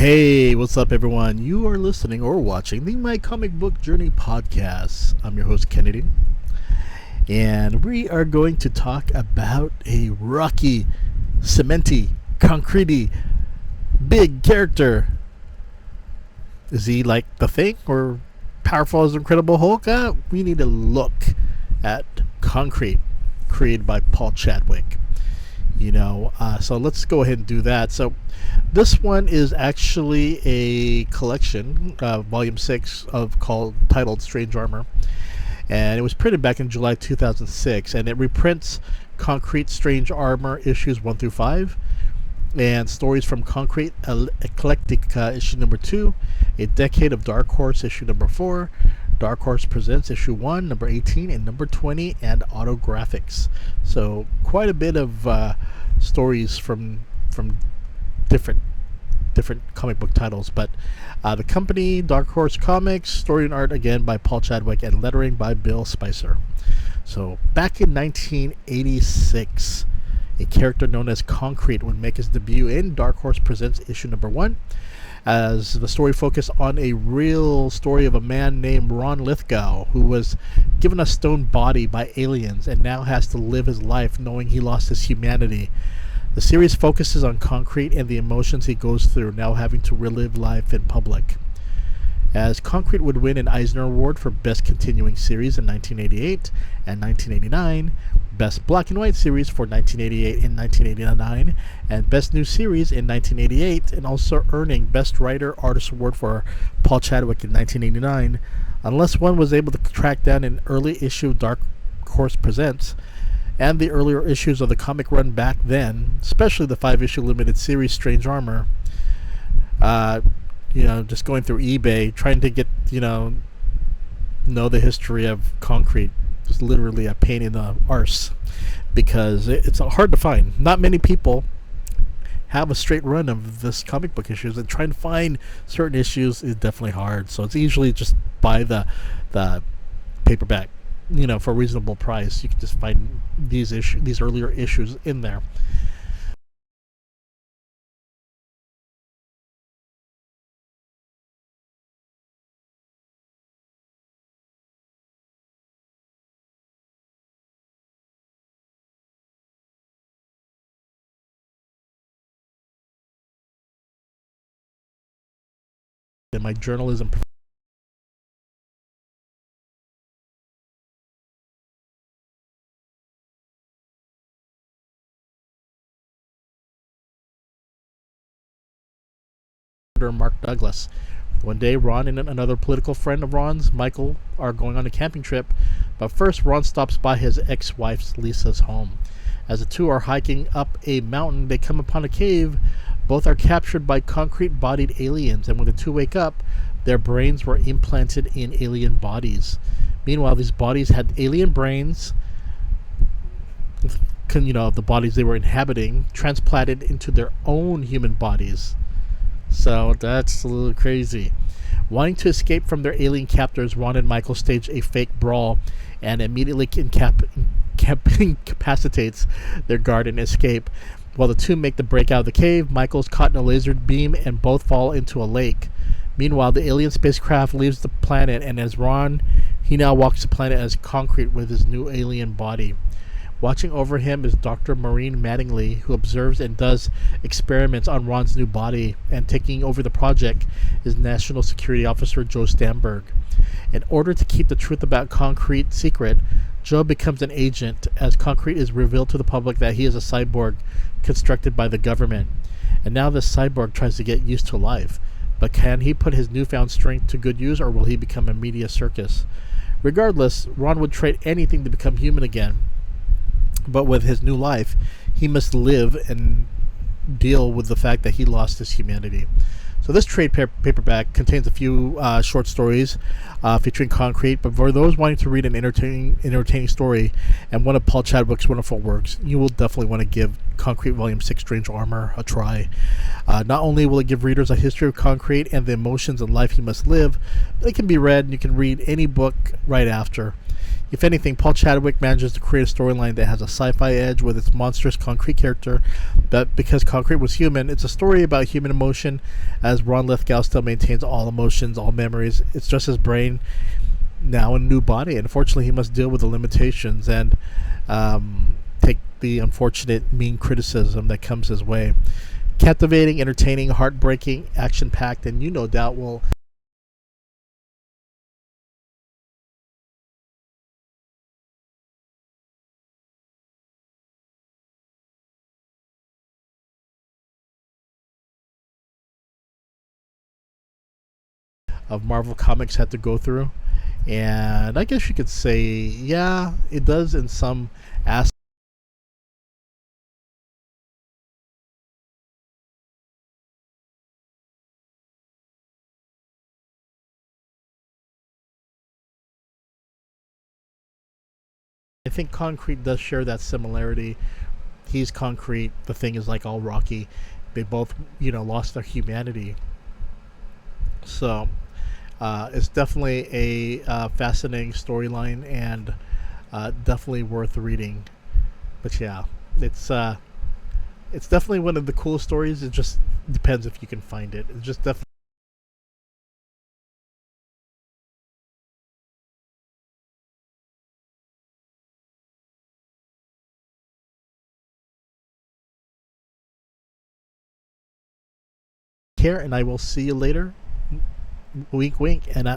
Hey, what's up, everyone? You are listening or watching the My Comic Book Journey podcast. I'm your host, KNDY, and we are going to talk about a rocky, cementy, concretey, big character. Is he like the Thing or powerful as Incredible Hulk? We need to look at Concrete, created by Paul Chadwick. So let's go ahead and do that. So this one is actually a collection, volume 6 titled Strange Armor, and it was printed back in July 2006, and it reprints Concrete Strange Armor issues 1 through 5 and stories from Concrete Eclectica issue number 2, A Decade of Dark Horse issue number 4, Dark Horse Presents issue 1, number 18 and number 20, and Autographix. So quite a bit of stories from different comic book titles, but the company, Dark Horse Comics, story and art again by Paul Chadwick, and lettering by Bill Spicer. So back in 1986, a character known as Concrete would make his debut in Dark Horse Presents issue number 1, as the story focused on a real story of a man named Ron Lithgow, who was given a stone body by aliens and now has to live his life knowing he lost his humanity. The series focuses on Concrete and the emotions he goes through, now having to relive life in public. As Concrete would win an Eisner Award for Best Continuing Series in 1988 and 1989, Best Black and White Series for 1988 and 1989, and Best New Series in 1988, and also earning Best Writer Artist Award for Paul Chadwick in 1989, unless one was able to track down an early issue Dark Horse Presents and the earlier issues of the comic run back then, especially the 5-issue limited series Strange Armor. Just going through eBay, trying to get, know the history of Concrete. It's literally a pain in the arse, because it's hard to find. Not many people have a straight run of this comic book issues, and trying to find certain issues is definitely hard. So it's usually just buy the paperback, for a reasonable price. You can just find these earlier issues in there. In my journalism Mark Douglas. One day, Ron and another political friend of Ron's, Michael, are going on a camping trip, but first Ron stops by his ex-wife Lisa's home. As the two are hiking up a mountain, they come upon a cave. Both are captured by concrete-bodied aliens, and when the two wake up, their brains were implanted in alien bodies. Meanwhile, these bodies had alien brains, the bodies they were inhabiting, transplanted into their own human bodies. So that's a little crazy. Wanting to escape from their alien captors, Ron and Michael stage a fake brawl and immediately incapacitates their guard and escape. While the two make the break out of the cave, Michael's caught in a laser beam and both fall into a lake. Meanwhile, the alien spacecraft leaves the planet, and as Ron, he now walks the planet as Concrete with his new alien body. Watching over him is Dr. Maureen Mattingly, who observes and does experiments on Ron's new body, and taking over the project is National Security Officer Joe Stamberg. In order to keep the truth about Concrete secret, Joe becomes an agent, as Concrete is revealed to the public that he is a cyborg constructed by the government. And now this cyborg tries to get used to life. But can he put his newfound strength to good use, or will he become a media circus? Regardless, Ron would trade anything to become human again. But with his new life, he must live and deal with the fact that he lost his humanity. So this trade paperback contains a few short stories featuring Concrete, but for those wanting to read an entertaining story and one of Paul Chadwick's wonderful works, you will definitely want to give Concrete Volume 6 Strange Armor a try. Not only will it give readers a history of Concrete and the emotions and life he must live, but it can be read and you can read any book right after. If anything, Paul Chadwick manages to create a storyline that has a sci-fi edge with its monstrous concrete character. But because concrete was human, it's a story about human emotion, as Ron Lithgow still maintains all emotions, all memories. It's just his brain now in a new body. Unfortunately, he must deal with the limitations and take the unfortunate, mean criticism that comes his way. Captivating, entertaining, heartbreaking, action-packed, and you no doubt will of Marvel Comics had to go through. And I guess you could say, yeah, it does in some aspects. I think Concrete does share that similarity. He's Concrete. The Thing is like all rocky. They both, lost their humanity. So it's definitely a fascinating storyline and definitely worth reading. But yeah, it's definitely one of the coolest stories. It just depends if you can find it. It's just definitely care, and I will see you later. Wink, wink, and